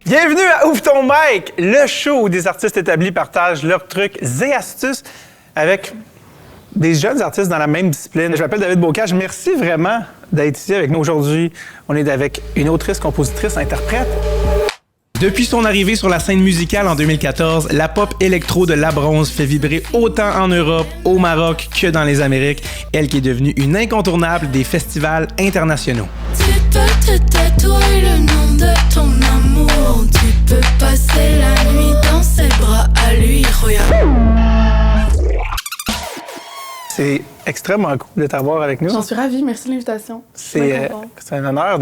Bienvenue à Ouvre ton mic, le show où des artistes établis partagent leurs trucs et astuces avec des jeunes artistes dans la même discipline. Je m'appelle David Bocage. Merci vraiment d'être ici avec nous aujourd'hui. On est avec une autrice, compositrice, interprète. Depuis son arrivée sur la scène musicale en 2014, la pop électro de La Bronze fait vibrer autant en Europe, au Maroc que dans les Amériques. Elle qui est devenue une incontournable des festivals internationaux. Tu peux te tatouer le nom de ton amour. Tu peux passer la nuit dans ses bras à lui, regarde. C'est extrêmement cool de t'avoir avec nous. J'en suis ravie, merci de l'invitation. C'est un honneur,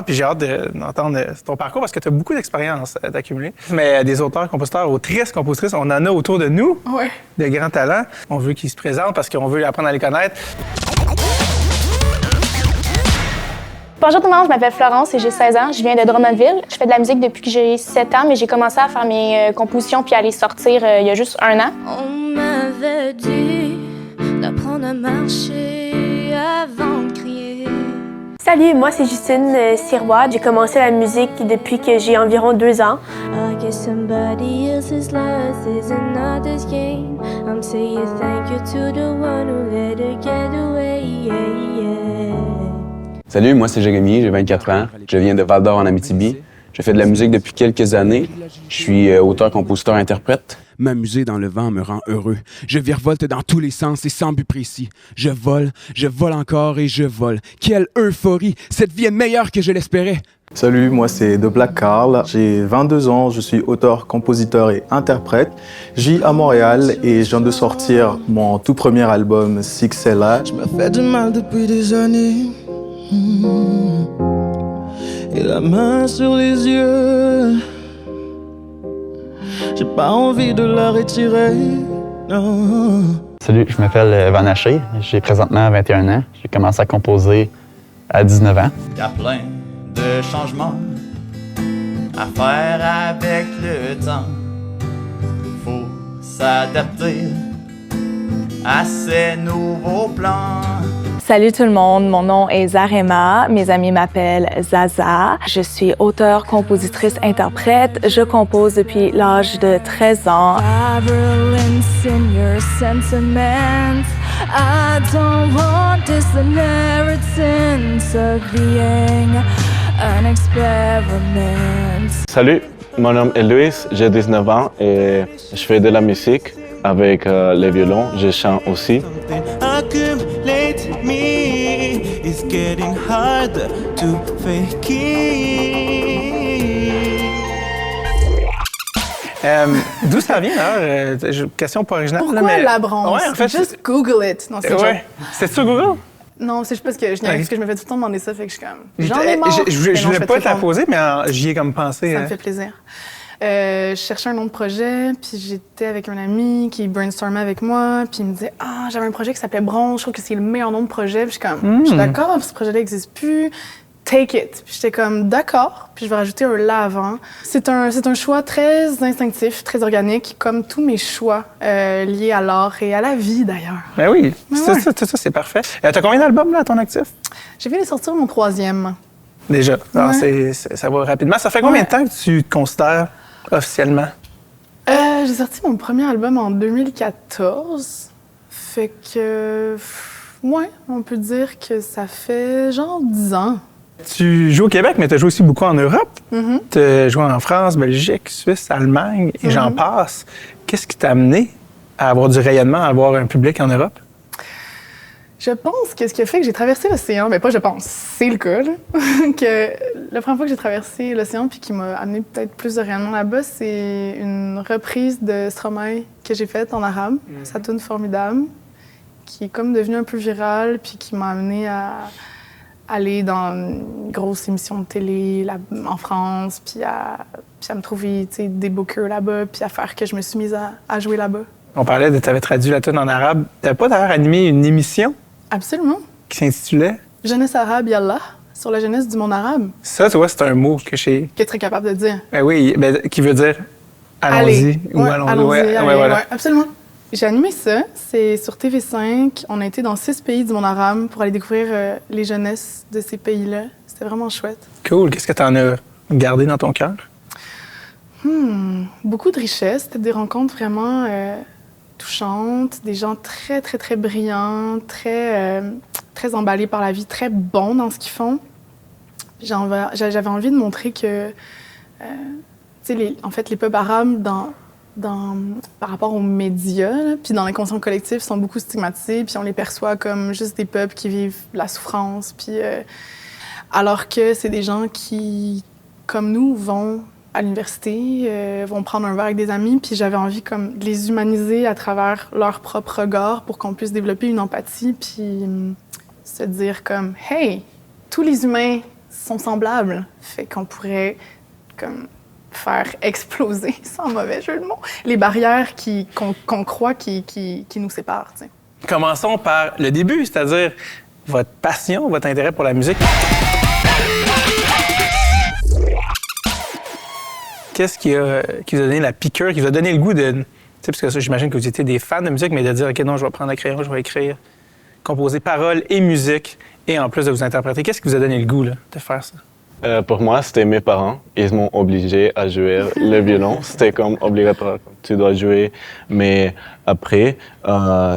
puis j'ai hâte d'entendre ton parcours parce que tu as beaucoup d'expérience d'accumuler. Mais des auteurs, compositeurs, autrices, compositrices, on en a autour de nous, Ouais. de grands talents. On veut qu'ils se présentent parce qu'on veut apprendre à les connaître. Bonjour tout le monde, je m'appelle Florence et j'ai 16 ans. Je viens de Drummondville. Je fais de la musique depuis que j'ai 7 ans, mais j'ai commencé à faire mes compositions puis à les sortir il y a juste 1 an. On m'avait dit d'apprendre à marcher avant de crier. Salut, moi c'est Justine Sirois. J'ai commencé la musique depuis que j'ai environ 2 ans. I guess somebody else's loss is another's gain. I'm saying thank you to the one who let her get away. Yeah, yeah. Salut, moi c'est Jérémy, j'ai 24 ans. Je viens de Val-d'Or en Abitibi. Je fais de la musique depuis quelques années. Je suis auteur, compositeur, interprète. M'amuser dans le vent me rend heureux. Je virevolte dans tous les sens et sans but précis. Je vole encore et je vole. Quelle euphorie! Cette vie est meilleure que je l'espérais. Salut, moi c'est The Black Carl, j'ai 22 ans, je suis auteur, compositeur et interprète. Je vis à Montréal et je viens de sortir mon tout premier album, Sixella. Je me fais du mal depuis des années. Et la main sur les yeux. J'ai pas envie de la retirer, non. Salut, je m'appelle Van Haché, j'ai présentement 21 ans. J'ai commencé à composer à 19 ans. Il y a plein de changements à faire avec le temps. Faut s'adapter à ces nouveaux plans. Salut tout le monde, mon nom est Zarema, mes amis m'appellent Zaza. Je suis auteure, compositrice, interprète. Je compose depuis l'âge de 13 ans. Violence in your sentiments. I don't want this inheritance of being an experiment. Salut, mon nom est Luis, j'ai 19 ans et je fais de la musique avec le violon, je chante aussi. It's getting harder to fake it. D'où ça vient, d'ailleurs? Question pas originale. Pourquoi là, mais... La Bronze? Ouais, en fait, Juste Google it. Non, c'est ouais. C'est sur Google? Non, c'est juste parce que je me fais tout le temps demander ça, fait que je suis comme... J'en ai marre. Je voulais pas te la poser, mais j'y ai comme pensé. Ça me fait plaisir. Je cherchais un nom de projet, puis j'étais avec un ami qui brainstormait avec moi, puis il me disait « Ah, j'avais un projet qui s'appelait Bronze, je trouve que c'est le meilleur nom de projet. » Puis je suis comme « Je suis d'accord, ce projet-là n'existe plus. Take it. » Puis j'étais comme « D'accord. » Puis je vais rajouter un « là » avant. C'est un choix très instinctif, très organique, comme tous mes choix liés à l'art et à la vie, d'ailleurs. Ben oui, ça, c'est parfait. T'as combien d'albums, là, à ton actif? J'ai fini de sortir mon 3e. Déjà. Alors, Ouais. ça va rapidement. Ça fait combien de temps que tu te considères officiellement? J'ai sorti mon premier album en 2014. Fait que... Ouais, on peut dire que ça fait genre 10 ans. Tu joues au Québec, mais tu as joué aussi beaucoup en Europe. Mm-hmm. Tu as joué en France, Belgique, Suisse, Allemagne, et j'en passe. Qu'est-ce qui t'a amené à avoir du rayonnement, à avoir un public en Europe? Je pense que ce qui a fait que j'ai traversé l'océan, mais pas je pense, c'est le cas, là, que la première fois que j'ai traversé l'océan puis qui m'a amené peut-être plus de rayonnement là-bas, c'est une reprise de Stromae que j'ai faite en arabe, sa tune Formidable, qui est comme devenue un peu virale puis qui m'a amené à aller dans une grosse émission de télé en France puis à me trouver des bookers là-bas puis à faire que je me suis mise à jouer là-bas. On parlait de tu avais traduit la tune en arabe. Tu pas d'ailleurs animé une émission? Absolument. Qui s'intitulait? Jeunesse arabe, Yallah, sur la jeunesse du monde arabe. Ça, tu vois, c'est un mot que j'ai... Que tu es très capable de dire. Ben oui, qui veut dire allons-y ou ouais, allons-y. Ouais, voilà. Ouais, absolument. J'ai animé ça. C'est sur TV5. On a été dans 6 pays du monde arabe pour aller découvrir les jeunesses de ces pays-là. C'était vraiment chouette. Cool. Qu'est-ce que tu en as gardé dans ton cœur? Beaucoup de richesse. C'était des rencontres vraiment touchantes, des gens très, très, très brillants, très emballés par la vie, très bons dans ce qu'ils font. J'avais envie de montrer que, en fait, les peuples arabes, par rapport aux médias, là, puis dans l'inconscient collectif, sont beaucoup stigmatisés, puis on les perçoit comme juste des peuples qui vivent la souffrance, puis alors que c'est des gens qui, comme nous, vont à l'université, vont prendre un verre avec des amis, puis j'avais envie comme de les humaniser à travers leur propre regard pour qu'on puisse développer une empathie, puis se dire comme « Hey, tous les humains sont semblables », fait qu'on pourrait comme faire exploser, sans mauvais jeu de mots, les barrières qu'on croit qui nous séparent. T'sais. Commençons par le début, c'est-à-dire votre passion, votre intérêt pour la musique. Qu'est-ce qui vous a donné la piqûre, qui vous a donné le goût de... Tu sais, parce que ça, j'imagine que vous étiez des fans de musique, mais de dire, OK, non, je vais prendre un crayon, je vais écrire, composer paroles et musique, et en plus de vous interpréter. Qu'est-ce qui vous a donné le goût là, de faire ça? Pour moi, c'était mes parents. Ils m'ont obligé à jouer le violon. C'était comme obligatoire, tu dois jouer. Mais après,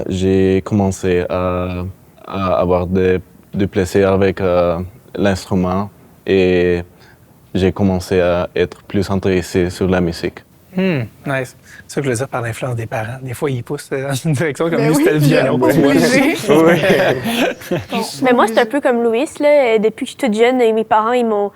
j'ai commencé à avoir du plaisir avec l'instrument et j'ai commencé à être plus intéressé sur la musique. Nice. C'est ça que je veux dire par l'influence des parents. Des fois, ils poussent dans une direction comme Ben lui, oui, c'était le violon. Mais moi, c'est un peu comme Louis. Là. Depuis que je suis toute jeune, mes parents, ils m'ont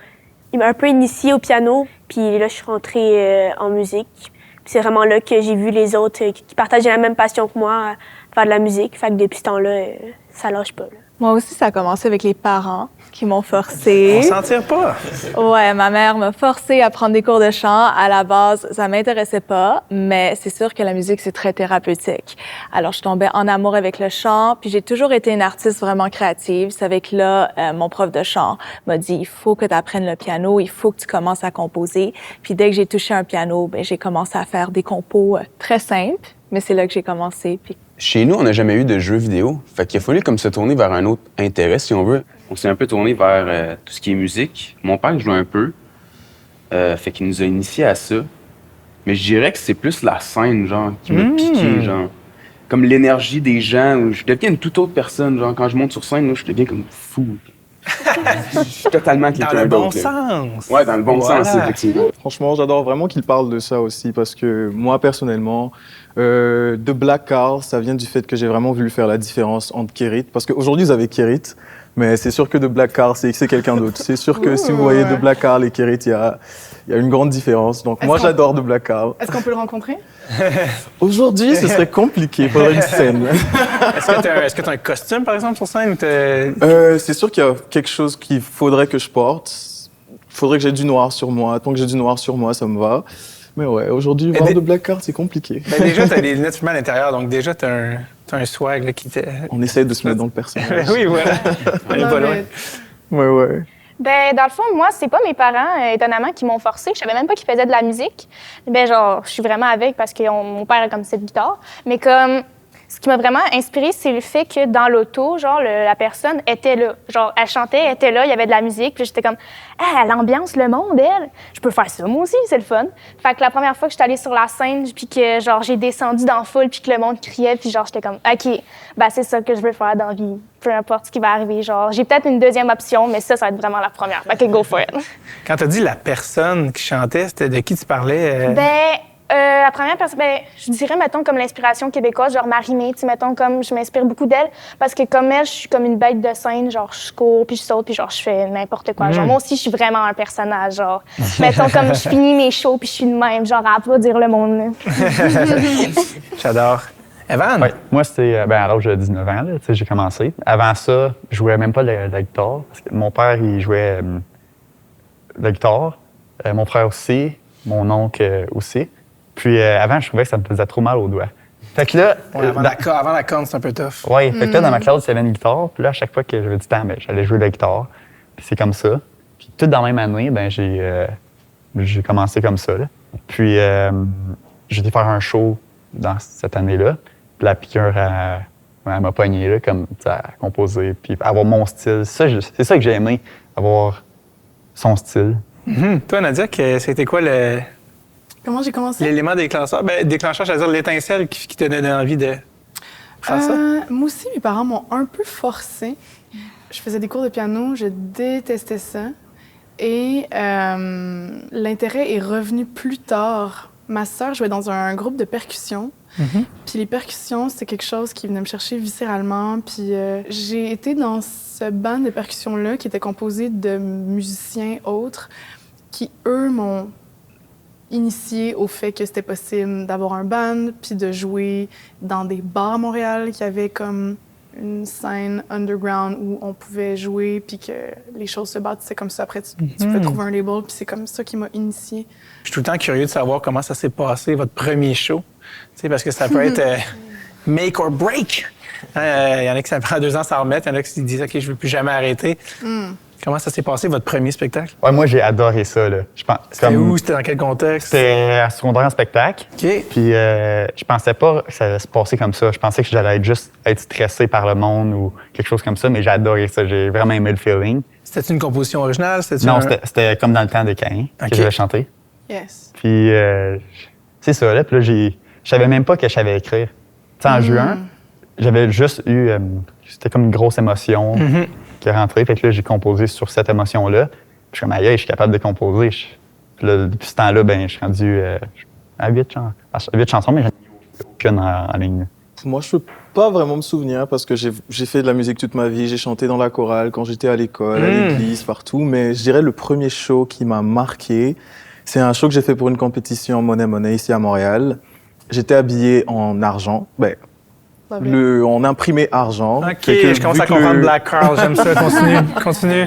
un peu initiée au piano. Puis là, je suis rentrée en musique. Puis c'est vraiment là que j'ai vu les autres qui partageaient la même passion que moi faire de la musique. Fait que depuis ce temps-là, ça lâche pas. Là. Moi aussi, ça a commencé avec les parents qui m'ont forcée. On s'en tire pas. Ouais, ma mère m'a forcée à prendre des cours de chant. À la base, ça m'intéressait pas, mais c'est sûr que la musique, c'est très thérapeutique. Alors, je tombais en amour avec le chant, puis j'ai toujours été une artiste vraiment créative. C'est avec là, mon prof de chant m'a dit, il faut que tu apprennes le piano, il faut que tu commences à composer. Puis dès que j'ai touché un piano, ben j'ai commencé à faire des compos très simples, mais c'est là que j'ai commencé. Puis Chez nous, on n'a jamais eu de jeux vidéo. Fait qu'il a fallu comme se tourner vers un autre intérêt, si on veut. On s'est un peu tourné vers tout ce qui est musique. Mon père jouait un peu. Fait qu'il nous a initiés à ça. Mais je dirais que c'est plus la scène, genre, qui m'a piqué, genre. Comme l'énergie des gens. Où je deviens une toute autre personne, genre. Quand je monte sur scène, là, je deviens comme fou. Je suis totalement quelqu'un d'autre. Dans le bon sens. Ouais, dans le bon sens, effectivement. Franchement, j'adore vraiment qu'il parle de ça aussi parce que moi, personnellement, de Black Carl, ça vient du fait que j'ai vraiment voulu faire la différence entre Kérit. Parce qu'aujourd'hui, vous avez Kérit, mais c'est sûr que de Black Carl, c'est quelqu'un d'autre. C'est sûr que si vous voyez de Black Carl et Kérit, il y a une grande différence. Donc moi, j'adore de Black Carl. Est-ce qu'on peut le rencontrer? Aujourd'hui, ce serait compliqué. Il faudrait une scène. Est-ce que tu as un costume, par exemple, sur scène? C'est sûr qu'il y a quelque chose qu'il faudrait que je porte. Il faudrait que j'ai du noir sur moi. Tant que j'ai du noir sur moi, ça me va. Mais ouais, aujourd'hui, voir de Black Card, c'est compliqué. Ben déjà, tu as des lunettes fumées à l'intérieur, donc déjà, tu as un swag là, qui t'est... On essaie de se mettre dans le personnage. Oui, voilà. On n'est pas loin. Ouais. Ben, dans le fond, moi, c'est pas mes parents, étonnamment, qui m'ont forcée. Je savais même pas qu'ils faisaient de la musique. Ben, genre, je suis vraiment avec parce que mon père a comme cette guitare. Mais comme, ce qui m'a vraiment inspirée, c'est le fait que dans l'auto, genre, la personne était là. Genre, elle chantait, elle était là, il y avait de la musique. Puis j'étais comme, ah, l'ambiance, le monde, elle. Je peux faire ça, moi aussi, c'est le fun. Fait que la première fois que j'étais allée sur la scène, puis que, genre, j'ai descendu dans la foule, puis que le monde criait, puis genre, j'étais comme, OK, ben, c'est ça que je veux faire dans la vie. Peu importe ce qui va arriver. Genre, j'ai peut-être une deuxième option, mais ça va être vraiment la première. Fait que go for it. Quand t'as dit la personne qui chantait, c'était de qui tu parlais? La première personne, je dirais, mettons, comme l'inspiration québécoise, genre Marie-Mé, tu sais, mettons, comme je m'inspire beaucoup d'elle, parce que comme elle, je suis comme une bête de scène, genre, je cours, puis je saute, puis genre, je fais n'importe quoi. Genre, moi aussi, je suis vraiment un personnage, genre, mettons, comme je finis mes shows, puis je suis de même, genre, à applaudir le monde. J'adore. Evan? Oui, moi, c'était à l'âge de 19 ans, là, j'ai commencé. Avant ça, je jouais même pas de la guitare, parce que mon père, il jouait de la guitare, mon frère aussi, mon oncle aussi. Puis avant, je trouvais que ça me faisait trop mal aux doigts. Fait que là... Ouais, avant la corne, c'est un peu tough. Oui, fait que là, dans ma classe, il y avait une guitare. Puis là, à chaque fois que j'avais du temps, j'allais jouer de la guitare. Puis c'est comme ça. Puis toute dans la même année, j'ai commencé comme ça. Là. Puis j'ai été faire un show dans cette année-là. Puis la piqûre, elle m'a pogné, là, comme à composer. Puis avoir mon style. C'est ça que j'ai aimé, avoir son style. Toi, Nadia, c'était quoi Comment j'ai commencé? L'élément déclencheur, j'allais dire l'étincelle qui te donnait envie de faire ça? Moi aussi, mes parents m'ont un peu forcé. Je faisais des cours de piano, je détestais ça. Et l'intérêt est revenu plus tard. Ma sœur jouait dans un groupe de percussion. Puis les percussions, c'était quelque chose qui venait me chercher viscéralement. Puis j'ai été dans ce band de percussion-là qui était composé de musiciens autres qui, eux, m'ont initié au fait que c'était possible d'avoir un band puis de jouer dans des bars à Montréal qui avaient comme une scène underground où on pouvait jouer puis que les choses se bâtissaient comme ça. Après, tu pouvais trouver un label puis c'est comme ça qui m'a initié. Je suis tout le temps curieux de savoir comment ça s'est passé, votre premier show. Tu sais, parce que ça peut être make or break. Il y en a qui ça prend 2 ans à s'en remettre, il y en a qui disent « OK, je ne veux plus jamais arrêter ». Comment ça s'est passé, votre premier spectacle? Ouais, moi, j'ai adoré ça. Là. C'était où? C'était dans quel contexte? C'était à secondaire en spectacle. OK. Puis je pensais pas que ça allait se passer comme ça. Je pensais que j'allais juste être stressé par le monde ou quelque chose comme ça, mais j'ai adoré ça. J'ai vraiment aimé le feeling. C'était une composition originale? Non, c'était comme dans le temps des Caïns que j'avais chanté. Yes. Puis c'est ça, là. Puis là, je savais même pas que je savais écrire. Tu sais, en juin, j'avais juste eu... c'était comme une grosse émotion qui est rentrée. Fait que là, j'ai composé sur cette émotion-là. Puis je suis comme, aïe, je suis capable de composer. Puis là, depuis ce temps-là, je suis rendu à 8 chansons, mais j'en ai aucune en ligne. Moi, je peux pas vraiment me souvenir parce que j'ai fait de la musique toute ma vie. J'ai chanté dans la chorale quand j'étais à l'école, à l'église, partout. Mais je dirais le premier show qui m'a marqué, c'est un show que j'ai fait pour une compétition Monet ici à Montréal. J'étais habillé en argent. On imprimait argent. OK, je commence à comprendre Black Carl. J'aime ça. Continue.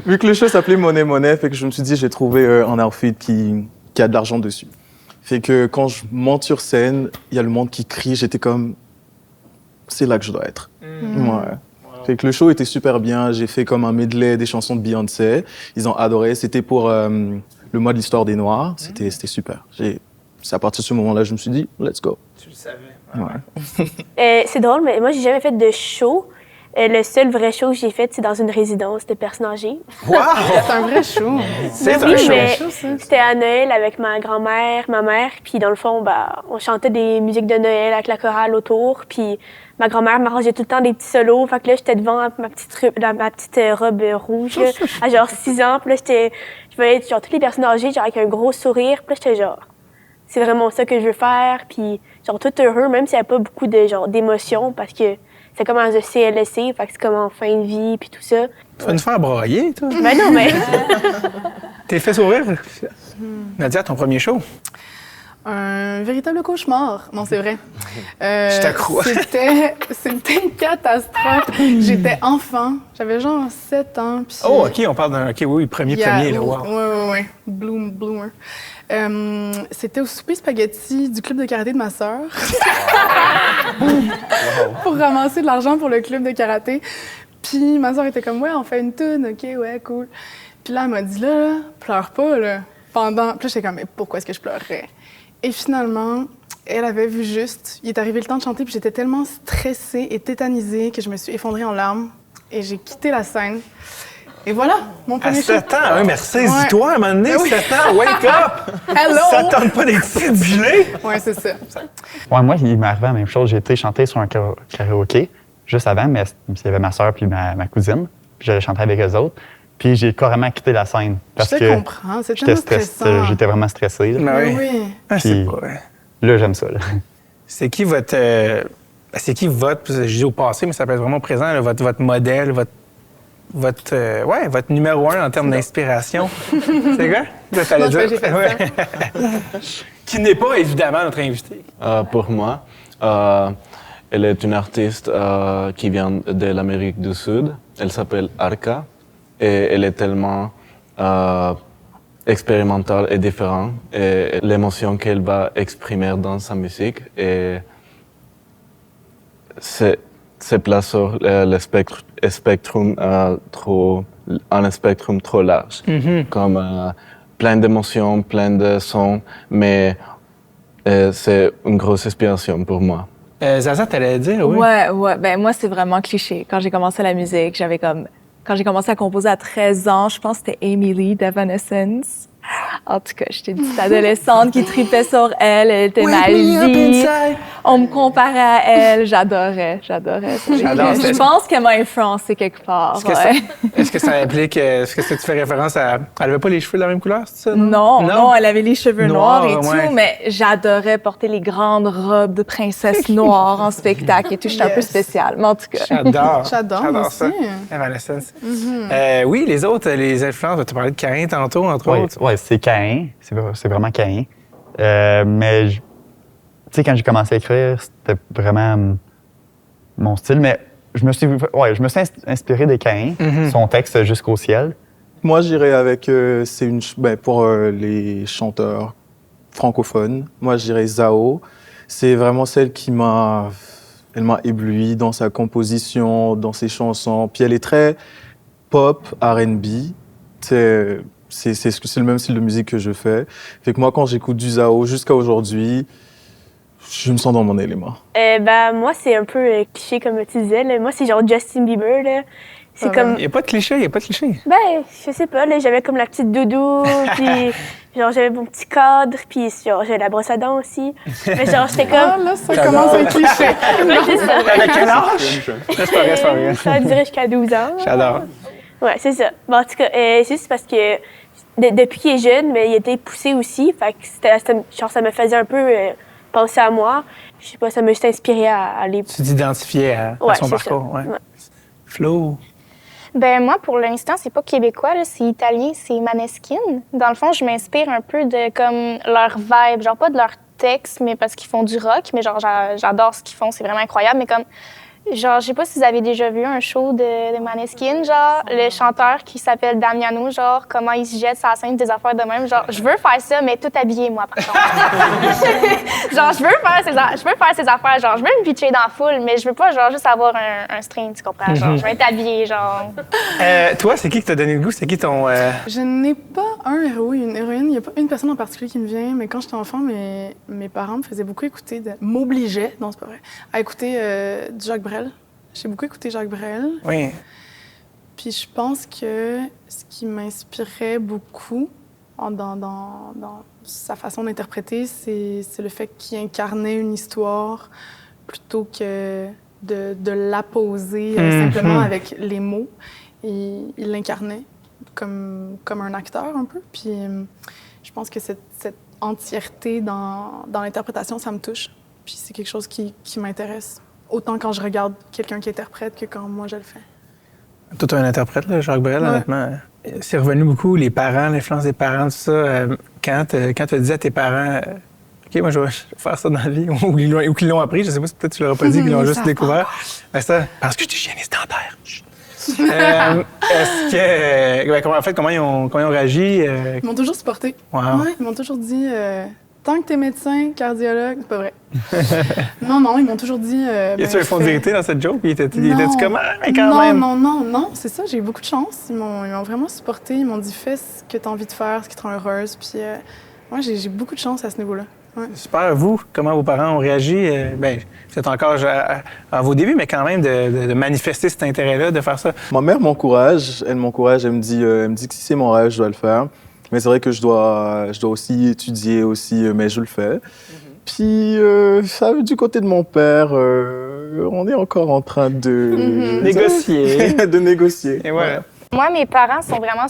Vu que le show s'appelait Monet, fait que je me suis dit, j'ai trouvé un outfit qui a de l'argent dessus. Fait que quand je monte sur scène, il y a le monde qui crie. J'étais comme, c'est là que je dois être. Ouais. Fait que le show était super bien. J'ai fait comme un medley des chansons de Beyoncé. Ils ont adoré. C'était pour le mois de l'histoire des Noirs. C'était super. C'est à partir de ce moment-là, je me suis dit, let's go. Tu le savais. Ouais. C'est drôle, mais moi, j'ai jamais fait de show. Le seul vrai show que j'ai fait, c'est dans une résidence de personnes âgées. Wow! C'est un vrai show. C'est un show. Mais ça. c'était à Noël avec ma grand-mère, ma mère. Puis dans le fond, on chantait des musiques de Noël avec la chorale autour. Puis ma grand-mère m'arrangeait tout le temps des petits solos. Fait que là, j'étais devant ma petite robe rouge à genre 6 ans. Puis là, je voyais genre toutes les personnes âgées genre avec un gros sourire. Puis là, j'étais genre, c'est vraiment ça que je veux faire. Puis genre tout heureux, même s'il n'y a pas beaucoup de d'émotions parce que c'est comme un CLSC, fait que c'est comme en fin de vie, puis tout ça. Tu vas nous faire broyer, toi? Ben non, mais... T'es fait sourire? Nadia, ton premier show? Un véritable cauchemar. Non, c'est vrai. Je te crois. C'était une catastrophe. J'étais enfant. J'avais genre 7 ans. Puis Oh, OK, on parle d'un... OK, oui, premier, là, wow. Oui. Bloomer. C'était au souper spaghetti du club de karaté de ma sœur. Pour ramasser de l'argent pour le club de karaté. Puis ma sœur était comme, ouais, on fait une toune, OK, ouais, cool. Puis là, elle m'a dit, là, pleure pas, là. Puis là, j'étais comme, mais pourquoi est-ce que je pleurerais? Et finalement, elle avait vu juste. Il est arrivé le temps de chanter, puis j'étais tellement stressée et tétanisée que je me suis effondrée en larmes et j'ai quitté la scène. Et voilà, mon premier show. À 7 ans, hein, mais saisis-toi à un moment donné, 7 ans, wake up! Hello! Ça tente pas d'être ciblé! Ouais, c'est ça. Ouais, moi, il m'est arrivé la même chose. J'ai été chanter sur un karaoké juste avant, mais il y avait ma soeur puis ma cousine. Puis j'allais chanter avec eux autres. Puis j'ai carrément quitté la scène. Parce je te que comprends, c'est tellement stressant. J'étais vraiment stressé. Là. Oui. Ah, c'est pas vrai. Là, j'aime ça. Là. C'est qui votre... je dis au passé, mais ça peut être vraiment présent, là, votre modèle, votre numéro 1 en termes d'inspiration. C'est quoi? Non, j'ai fait ouais. Qui n'est pas, évidemment, notre invité. Pour moi, elle est une artiste qui vient de l'Amérique du Sud. Elle s'appelle Arca et elle est tellement expérimentale et différente. Et l'émotion qu'elle va exprimer dans sa musique et c'est place sur le spectrum un spectrum trop large, comme plein d'émotions, plein de sons, mais c'est une grosse inspiration pour moi. Zaza, t'allais dire, oui? Ouais. Ben moi, c'est vraiment cliché. Quand j'ai commencé la musique, quand j'ai commencé à composer à 13 ans, je pense que c'était Amy Lee d'Evanescence. En tout cas, j'étais une petite adolescente qui tripait sur elle. Elle était ma vie. On me comparait à elle. J'adorais. Je pense qu'elle m'a influencée quelque part. Est-ce que ça implique... Est-ce que tu fais référence à... Elle avait pas les cheveux de la même couleur, c'est ça? Non, elle avait les cheveux noirs et ouais. tout, mais j'adorais porter les grandes robes de princesse noire en spectacle et tout. J'étais un peu spéciale, mais en tout cas. J'adore ça. Evanescence. Oui, les autres, les influences, tu parlais de Caïn tantôt, entre autres. Oui, c'est Caïn. C'est vraiment Caïn. Mais, tu sais, quand j'ai commencé à écrire, c'était vraiment mon style. Mais je me suis inspiré de Caïn, son texte Jusqu'au ciel. Moi, j'irais avec, pour les chanteurs francophones, moi, je dirais Zao. C'est vraiment celle elle m'a ébloui dans sa composition, dans ses chansons. Puis elle est très pop, R&B. C'est le même style de musique que je fais. Fait que moi, quand j'écoute du Zao jusqu'à aujourd'hui, je me sens dans mon élément. Moi, c'est un peu cliché, comme tu disais. Là. Moi, c'est genre Justin Bieber. Là. C'est comme... Il n'y a pas de cliché. Je sais pas. Là, j'avais comme la petite doudou, puis genre, j'avais mon petit cadre, puis genre, j'avais la brosse à dents aussi. Mais genre, j'étais comme... Ah, là, ça commence à être cliché. C'est ça. Avec quel âge? C'est pas vrai. Ça dirait jusqu'à 12 ans. J'adore. Ouais, c'est ça. Bon, en tout cas, c'est juste parce que depuis qu'il est jeune, mais il était poussé aussi. Fait que ça me faisait un peu penser à moi. Je sais pas, ça m'a juste inspiré à aller... Tu t'identifiais à son parcours. Ouais. Flo? Ben moi, pour l'instant, c'est pas québécois, là, c'est italien, c'est Maneskin. Dans le fond, je m'inspire un peu de comme leur vibe, genre pas de leur texte, mais parce qu'ils font du rock, mais genre j'adore ce qu'ils font, c'est vraiment incroyable, mais comme genre, je sais pas si vous avez déjà vu un show de Maneskin, genre, le chanteur qui s'appelle Damiano, genre, comment il se jette sur la scène des affaires de même. Genre, je veux faire ça, mais tout habillé, moi, par contre. Genre, je veux faire ces affaires, genre, je veux me pitcher dans la foule, mais je veux pas, genre, juste avoir un string, tu comprends? Genre, je veux être habillée, genre. Toi, c'est qui t'a donné le goût? C'est qui ton... Je n'ai pas un héros ou une héroïne. Il n'y a pas une personne en particulier qui me vient, mais quand j'étais enfant, mes parents me faisaient beaucoup écouter, m'obligeaient, non, c'est pas vrai, à écouter du Jacques Brel. J'ai beaucoup écouté Jacques Brel. Oui. Puis je pense que ce qui m'inspirait beaucoup dans sa façon d'interpréter, c'est le fait qu'il incarnait une histoire plutôt que de l'apposer simplement avec les mots. Et il l'incarnait comme un acteur un peu. Puis je pense que cette entièreté dans l'interprétation, ça me touche. Puis c'est quelque chose qui m'intéresse. Autant quand je regarde quelqu'un qui interprète que quand moi je le fais. Toi, tu es un interprète, là, Jacques Brel, honnêtement. C'est revenu beaucoup, les parents, l'influence des parents, tout ça. Quand tu disais à tes parents, OK, moi, je vais faire ça dans la vie, ou qu'ils l'ont appris, je sais pas si peut-être tu leur as pas dit qu'ils l'ont juste découvert. Mais ça, parce que je suis hygiéniste dentaire. Est-ce que. Comment ils ont réagi? Ils m'ont toujours supporté. Wow. Ouais, ils m'ont toujours dit. Tant que t'es médecin, cardiologue, c'est pas vrai. non, ils m'ont toujours dit... y a-tu un fond de vérité dans cette joke? Il était-tu comment? Mais quand même... Non, c'est ça, j'ai eu beaucoup de chance. Ils m'ont vraiment supporté. Ils m'ont dit, fais ce que t'as envie de faire, ce qui te rend heureuse. Puis, moi, j'ai beaucoup de chance à ce niveau-là. Ouais. Super. Vous, comment vos parents ont réagi? Vous êtes encore à vos débuts, mais quand même de manifester cet intérêt-là, de faire ça. Ma mère m'encourage. Elle me dit que si c'est mon rêve, je dois le faire. Mais c'est vrai que je dois aussi étudier aussi, mais je le fais. Puis, du côté de mon père, on est encore en train de... négocier. de négocier. Et voilà. Moi, mes parents sont vraiment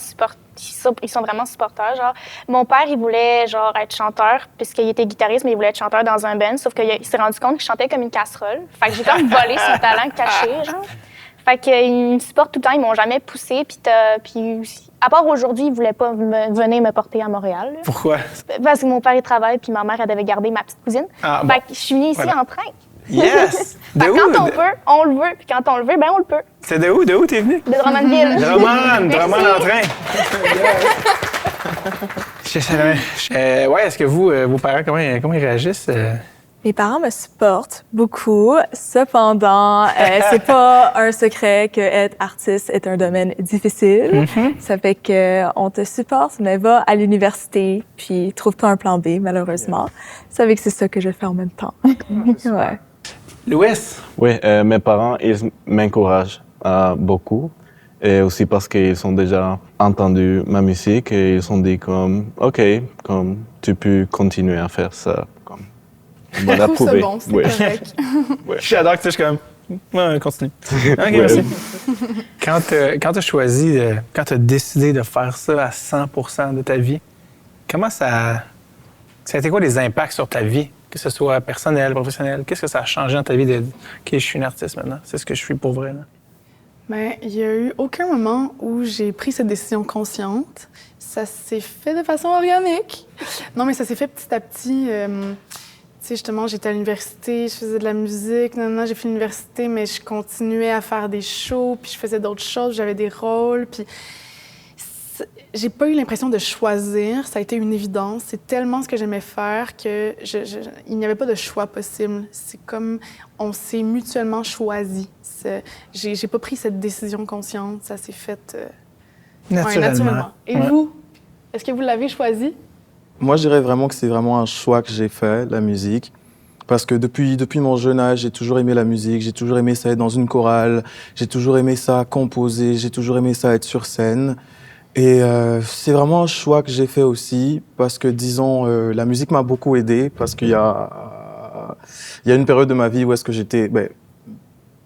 ils sont vraiment supporters. Genre, mon père, il voulait genre être chanteur, puisqu'il était guitariste, mais il voulait être chanteur dans un band, sauf qu'il s'est rendu compte qu'il chantait comme une casserole. Fait que j'ai comme volé son talent caché, genre. Fait qu'ils me supportent tout le temps, ils m'ont jamais poussé. Puis à part aujourd'hui, ils voulaient pas venir me porter à Montréal. Là. Pourquoi? Parce que mon père, il travaille, puis ma mère, elle devait garder ma petite cousine. Fait que je suis venue ici en train. Yes! Quand on peut, on le veut. Puis quand on le veut, ben on le peut. C'est de où? De où t'es venu? De Drummondville. Drummond en train. Est-ce que vos parents, comment ils réagissent? Mes parents me supportent beaucoup. Cependant, c'est pas un secret que être artiste est un domaine difficile. Ça fait qu'on te supporte, mais va à l'université, puis trouve-toi un plan B, malheureusement. Ça fait que c'est ça que je fais en même temps. Ouais. Louis? Oui, mes parents, ils m'encouragent beaucoup. Et aussi parce qu'ils ont déjà entendu ma musique et ils ont dit comme, OK, comme tu peux continuer à faire ça. Comme, on va l'approuver. C'est bon, c'est correct. Ouais. J'adore que tu es comme, ouais, continue. OK, merci. Quand tu as choisi, quand tu as décidé de faire ça à 100% de ta vie, comment ça a été quoi les impacts sur ta vie? Que ce soit personnel, professionnel, qu'est-ce que ça a changé dans ta vie de OK, je suis une artiste maintenant, c'est ce que je suis pour vrai, là? Bien, il n'y a eu aucun moment où j'ai pris cette décision consciente. Ça s'est fait de façon organique. Non, mais ça s'est fait petit à petit. Tu sais, justement, j'étais à l'université, je faisais de la musique. Non, j'ai fait l'université, mais je continuais à faire des shows, puis je faisais d'autres choses, j'avais des rôles, puis j'ai pas eu l'impression de choisir. Ça a été une évidence. C'est tellement ce que j'aimais faire que il n'y avait pas de choix possible. C'est comme on s'est mutuellement choisi. J'ai pas pris cette décision consciente. Ça s'est fait naturellement. Et vous, est-ce que vous l'avez choisi? Moi, je dirais vraiment que c'est vraiment un choix que j'ai fait, la musique. Parce que depuis mon jeune âge, j'ai toujours aimé la musique, j'ai toujours aimé ça être dans une chorale, j'ai toujours aimé ça composer, j'ai toujours aimé ça être sur scène. Et c'est vraiment un choix que j'ai fait aussi parce que, disons, la musique m'a beaucoup aidé parce qu'il y a une période de ma vie où est-ce que j'étais,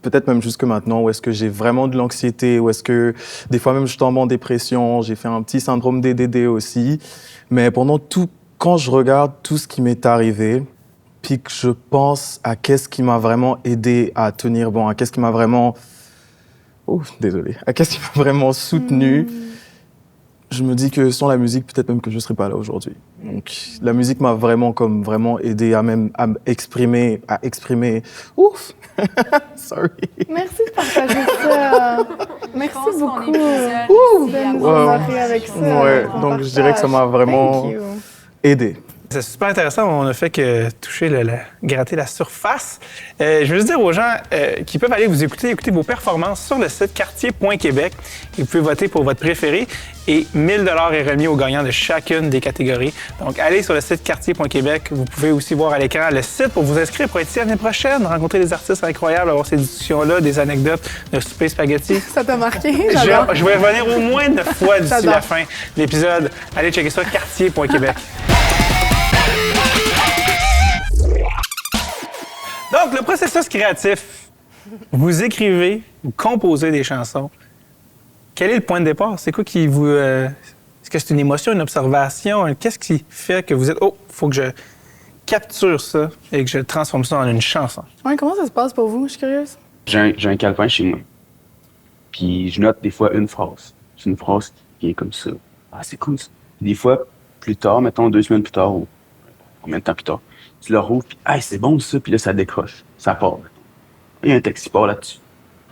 peut-être même jusque maintenant, où est-ce que j'ai vraiment de l'anxiété, où est-ce que des fois même je tombe en dépression, j'ai fait un petit syndrome DDD aussi. Mais quand je regarde tout ce qui m'est arrivé, puis que je pense à qu'est-ce qui m'a vraiment aidé à tenir bon, à qu'est-ce qui m'a vraiment... à qu'est-ce qui m'a vraiment soutenu, je me dis que sans la musique, peut-être même que je ne serais pas là aujourd'hui. Donc, la musique m'a vraiment aidé à exprimer. Ouf! Sorry. Merci de partager ça. Merci beaucoup. De nous honorer avec ça. Ouais, donc je dirais que ça m'a vraiment aidé. C'est super intéressant. On a fait que toucher, gratter la surface. Je veux juste dire aux gens qui peuvent aller vous écouter vos performances sur le site quartier.québec. Et vous pouvez voter pour votre préféré. Et 1 000 $ est remis aux gagnants de chacune des catégories. Donc, allez sur le site quartier.québec. Vous pouvez aussi voir à l'écran le site pour vous inscrire pour être ici l'année prochaine, rencontrer des artistes incroyables, avoir ces discussions-là, des anecdotes de souper spaghetti. Ça t'a marqué? J'adore. Je vais revenir au moins 9 fois d'ici la fin de l'épisode. Allez checker ça, quartier.québec. Donc, le processus créatif, vous écrivez, vous composez des chansons. Quel est le point de départ? C'est quoi qui vous... Est-ce que c'est une émotion, une observation? Qu'est-ce qui fait que vous êtes... Oh, il faut que je capture ça et que je transforme ça en une chanson? Ouais, comment ça se passe pour vous? Je suis curieuse. J'ai un calepin chez moi. Puis je note des fois une phrase. C'est une phrase qui est comme ça. Ah, c'est cool ça. Des fois, plus tard, mettons 2 semaines plus tard, ou combien de temps plus tard, tu le rouvres, puis hey, c'est bon ça, puis là, ça décroche. Ça part. Il y a un texte qui part là-dessus.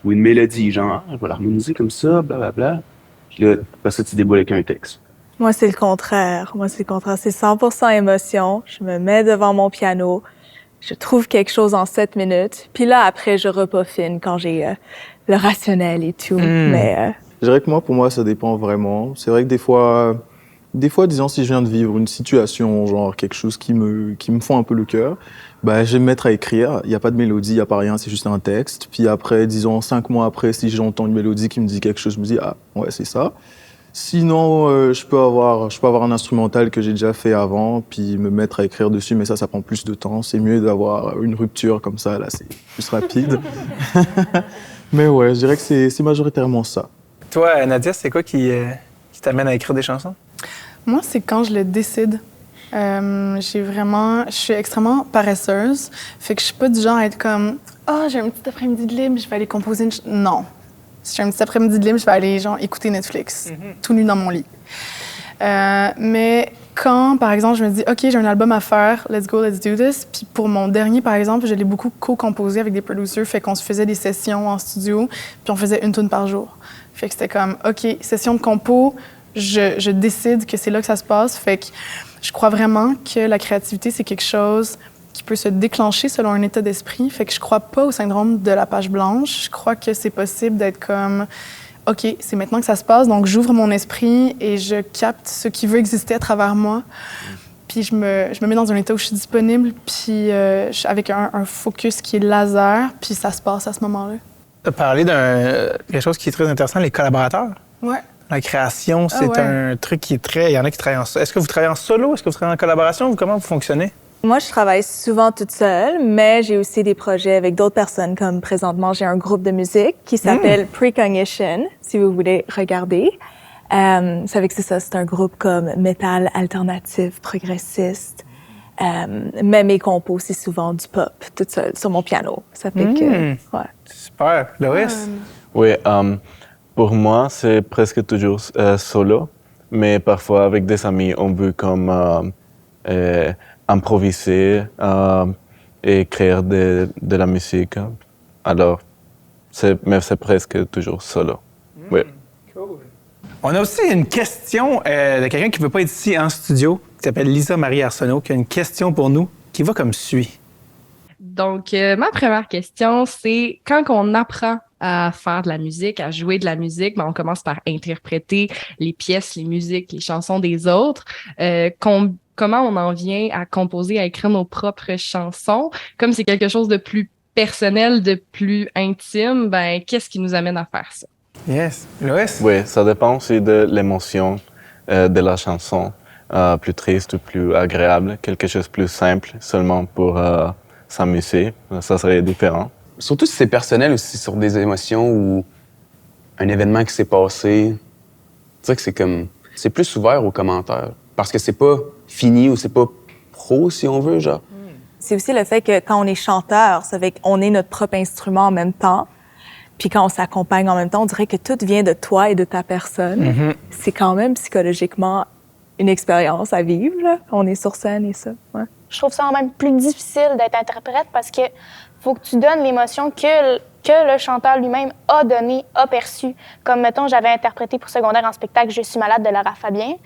Ou une mélodie, genre, je vais l'harmoniser comme ça, blablabla. Puis là, après ça, tu déboules avec un texte. Moi, c'est le contraire. C'est 100% émotion. Je me mets devant mon piano, je trouve quelque chose en 7 minutes, puis là, après, je repaufine quand j'ai le rationnel et tout. Mais, Je dirais que pour moi, ça dépend vraiment. C'est vrai que des fois, disons, si je viens de vivre une situation, genre quelque chose qui me fend un peu le cœur, je vais me mettre à écrire. Il n'y a pas de mélodie, il n'y a pas rien, c'est juste un texte. Puis après, disons, 5 mois après, si j'entends une mélodie qui me dit quelque chose, je me dis, ah, ouais, c'est ça. Sinon, je peux avoir un instrumental que j'ai déjà fait avant, puis me mettre à écrire dessus, mais ça prend plus de temps. C'est mieux d'avoir une rupture comme ça, là, c'est plus rapide. Mais ouais, je dirais que c'est majoritairement ça. Toi, Nadia, c'est quoi qui t'amène à écrire des chansons? Moi, c'est quand je le décide. Je suis extrêmement paresseuse. Fait que je suis pas du genre à être comme « Ah, j'ai un petit après-midi de libre, je vais aller composer une... » Non. Si j'ai un petit après-midi de libre, je vais aller genre écouter Netflix, tout nu dans mon lit. Mais quand, par exemple, je me dis « OK, j'ai un album à faire, let's go, let's do this », puis pour mon dernier, par exemple, je l'ai beaucoup co-composé avec des producers, fait qu'on se faisait des sessions en studio, puis on faisait une tune par jour. Fait que c'était comme « OK, session de compo », je décide que c'est là que ça se passe. Fait que je crois vraiment que la créativité, c'est quelque chose qui peut se déclencher selon un état d'esprit. Fait que je crois pas au syndrome de la page blanche. Je crois que c'est possible d'être comme « OK, c'est maintenant que ça se passe, donc j'ouvre mon esprit et je capte ce qui veut exister à travers moi. » Puis je me mets dans un état où je suis disponible, puis avec un focus qui est laser, puis ça se passe à ce moment-là. Tu as parlé quelque chose qui est très intéressant, les collaborateurs. Ouais. La création, c'est un truc qui est très... Il y en a qui travaillent en solo. Est-ce que vous travaillez en solo? Est-ce que vous travaillez en collaboration? Comment vous fonctionnez? Moi, je travaille souvent toute seule, mais j'ai aussi des projets avec d'autres personnes, comme présentement, j'ai un groupe de musique qui s'appelle Precognition, si vous voulez regarder. Vous savez que c'est un groupe comme métal alternatif, progressiste. Mais mes compos, c'est souvent du pop, toute seule, sur mon piano. Ça fait que... Ouais. Super. Loïs? Oui, pour moi, c'est presque toujours solo, mais parfois avec des amis, on veut comme improviser et créer de la musique. Alors, c'est presque toujours solo. Oui. Cool. On a aussi une question de quelqu'un qui ne veut pas être ici en studio, qui s'appelle Lisa Marie Arsenault, qui a une question pour nous, qui va comme suit. Donc, ma première question, c'est quand on apprend à faire de la musique, à jouer de la musique, on commence par interpréter les pièces, les musiques, les chansons des autres. Comment on en vient à composer, à écrire nos propres chansons? Comme c'est quelque chose de plus personnel, de plus intime, qu'est-ce qui nous amène à faire ça? Yes. Loïs? Oui, ça dépend aussi de l'émotion de la chanson. Plus triste ou plus agréable. Quelque chose de plus simple, seulement pour s'amuser. Ça serait différent. Surtout si c'est personnel aussi, sur des émotions ou un événement qui s'est passé. Tu sais que c'est plus ouvert aux commentaires. Parce que c'est pas fini ou c'est pas pro, si on veut, genre. C'est aussi le fait que quand on est chanteur, ça fait qu'on est notre propre instrument en même temps. Puis quand on s'accompagne en même temps, on dirait que tout vient de toi et de ta personne. C'est quand même psychologiquement une expérience à vivre, là. On est sur scène et ça. Ouais. Je trouve ça même plus difficile d'être interprète parce que faut que tu donnes l'émotion que le chanteur lui-même a donnée, a perçue. Comme, mettons, j'avais interprété pour secondaire en spectacle « Je suis malade » de Lara Fabian.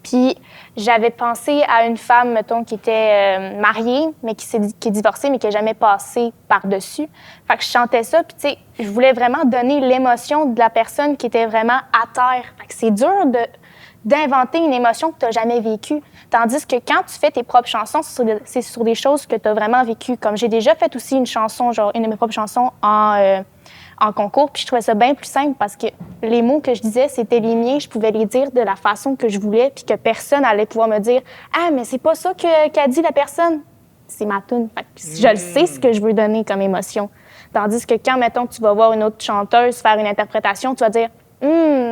Puis j'avais pensé à une femme, mettons, qui était mariée, mais qui est divorcée, mais qui n'a jamais passé par-dessus. Fait que je chantais ça, puis tu sais, je voulais vraiment donner l'émotion de la personne qui était vraiment à terre. Fait que c'est dur d'inventer une émotion que tu n'as jamais vécue. Tandis que quand tu fais tes propres chansons, c'est sur des choses que tu as vraiment vécues. Comme j'ai déjà fait aussi une chanson, genre une de mes propres chansons en concours, puis je trouvais ça bien plus simple parce que les mots que je disais, c'était les miens, je pouvais les dire de la façon que je voulais, puis que personne allait pouvoir me dire « Ah, mais c'est pas ça qu'a dit la personne! » C'est ma toune. Fait que je le sais ce que je veux donner comme émotion. Tandis que quand, mettons, tu vas voir une autre chanteuse faire une interprétation, tu vas dire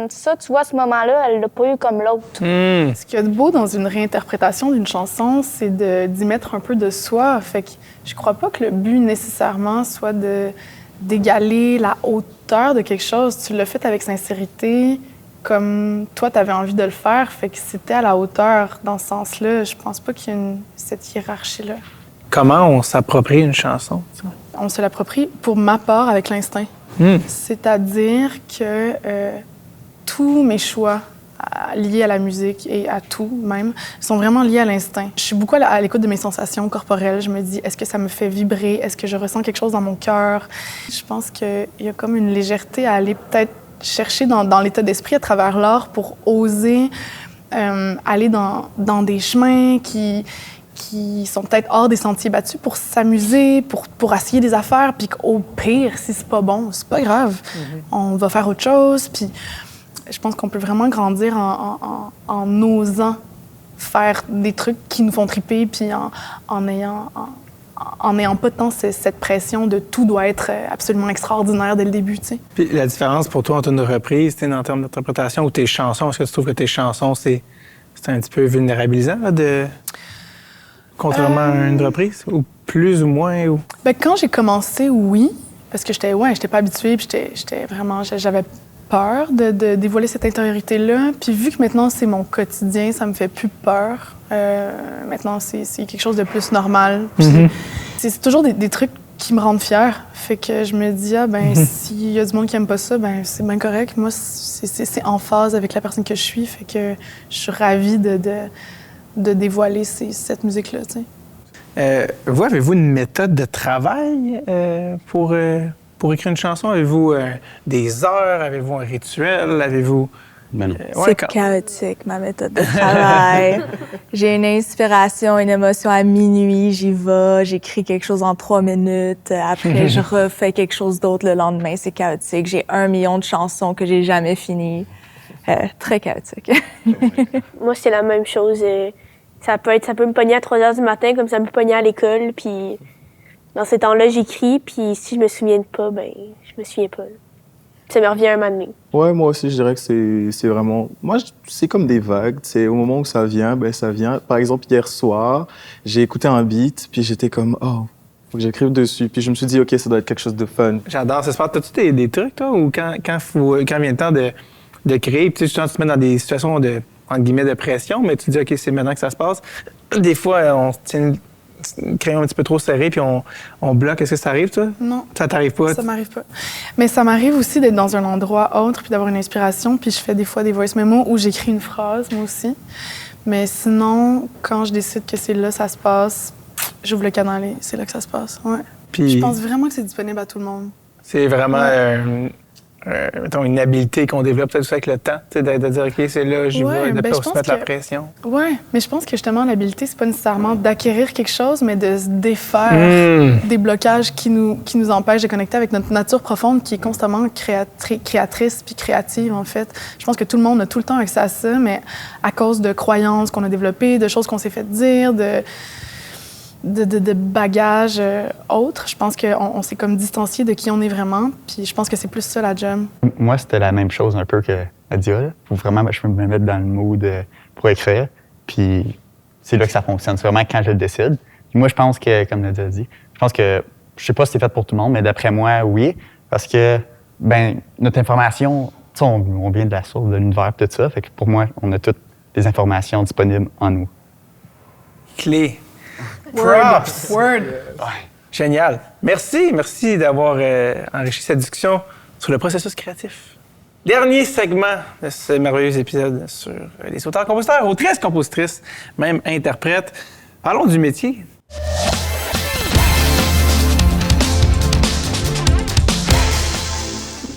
ça, tu vois, à ce moment-là, elle l'a pas eu comme l'autre. Ce qu'il y a de beau dans une réinterprétation d'une chanson, c'est d'y mettre un peu de soi. Fait que je crois pas que le but nécessairement soit d'égaler la hauteur de quelque chose. Tu l'as fait avec sincérité, comme toi, tu avais envie de le faire. Fait que c'était à la hauteur dans ce sens-là. Je pense pas qu'il y ait cette hiérarchie-là. Comment on s'approprie une chanson? On se l'approprie, pour ma part, avec l'instinct. C'est-à-dire que tous mes choix liés à la musique et à tout même sont vraiment liés à l'instinct. Je suis beaucoup à l'écoute de mes sensations corporelles. Je me dis, est-ce que ça me fait vibrer? Est-ce que je ressens quelque chose dans mon cœur? Je pense qu'il y a comme une légèreté à aller peut-être chercher dans l'état d'esprit à travers l'art pour oser aller dans des chemins qui sont peut-être hors des sentiers battus pour s'amuser, pour essayer des affaires, puis qu'au pire, si c'est pas bon, c'est pas grave. On va faire autre chose, puis je pense qu'on peut vraiment grandir en osant faire des trucs qui nous font triper, puis en n'ayant pas tant cette pression de tout doit être absolument extraordinaire dès le début, tu sais. Puis la différence pour toi entre une reprise, en termes d'interprétation, ou tes chansons, est-ce que tu trouves que tes chansons, c'est un petit peu vulnérabilisant, là, contrairement à une reprise, ou plus ou moins? Ou... Quand j'ai commencé, oui, parce que j'étais pas habituée, puis j'avais peur de dévoiler cette intériorité-là. Puis vu que maintenant, c'est mon quotidien, ça me fait plus peur. Maintenant, c'est quelque chose de plus normal. Puis c'est toujours des trucs qui me rendent fière. Fait que je me dis, s'il y a du monde qui aime pas ça, c'est bien correct. Moi, c'est en phase avec la personne que je suis. Fait que je suis ravie de dévoiler cette musique-là, tu sais. Vous, avez-vous une méthode de travail pour écrire une chanson? Avez-vous des heures? Avez-vous un rituel? Avez-vous Ben non. C'est chaotique, ma méthode de travail. J'ai une inspiration, une émotion à minuit, j'y vais, j'écris quelque chose en 3 minutes. Après, je refais quelque chose d'autre le lendemain. C'est chaotique. J'ai 1 million de chansons que j'ai jamais finies. Très chaotique. Moi, c'est la même chose. Ça peut me pogner à 3 heures du matin, comme ça me peut pogner à l'école. Puis dans ces temps-là, j'écris. Puis si je me souviens pas, ben je me souviens pas. Ça me revient un moment donné. Ouais, moi aussi, je dirais que c'est vraiment... Moi, c'est comme des vagues. C'est au moment où ça vient, ben ça vient. Par exemple, hier soir, j'ai écouté un beat, puis j'étais comme, oh, faut que j'écrive dessus. Puis je me suis dit, OK, ça doit être quelque chose de fun. J'adore ce sport. T'as-tu des trucs, toi, ou quand vient le temps de créer, puis tu te mets dans des situations de, entre guillemets, de pression, mais tu te dis, OK, c'est maintenant que ça se passe. Des fois, on se tient le crayon un petit peu trop serré, puis on bloque. Est-ce que ça arrive, toi? Non. Ça t'arrive pas? Ça m'arrive pas. Mais ça m'arrive aussi d'être dans un endroit autre, puis d'avoir une inspiration, puis je fais des fois des voice memos où j'écris une phrase, moi aussi. Mais sinon, quand je décide que c'est là ça se passe, j'ouvre le canal et c'est là que ça se passe. Ouais. Puis je pense vraiment que c'est disponible à tout le monde. C'est vraiment mettons, une habileté qu'on développe peut-être aussi avec le temps, de dire, OK, c'est là, j'y vais, de ne pas se mettre la pression. Oui, mais je pense que justement, l'habileté, c'est pas nécessairement d'acquérir quelque chose, mais de se défaire des blocages qui nous empêchent de connecter avec notre nature profonde qui est constamment créatrice puis créative, en fait. Je pense que tout le monde a tout le temps accès à ça, mais à cause de croyances qu'on a développées, de choses qu'on s'est fait dire, de bagages autres. Je pense qu'on s'est comme distancié de qui on est vraiment. Puis je pense que c'est plus ça, la jam. Moi, c'était la même chose un peu que Nadia. Là. Faut vraiment, je peux me mettre dans le mood pour écrire. Puis c'est là que ça fonctionne. C'est vraiment quand je le décide. Puis moi, je pense que, comme Nadia a dit, je pense que, je sais pas si c'est fait pour tout le monde, mais d'après moi, oui. Parce que, notre information, tu sais, on vient de la source, de l'univers, tout ça. Fait que pour moi, on a toutes les informations disponibles en nous. Clé. Props! Word! Génial. Merci d'avoir enrichi cette discussion sur le processus créatif. Dernier segment de ce merveilleux épisode sur les auteurs-compositeurs, autrices-compositrices, même interprètes. Parlons du métier.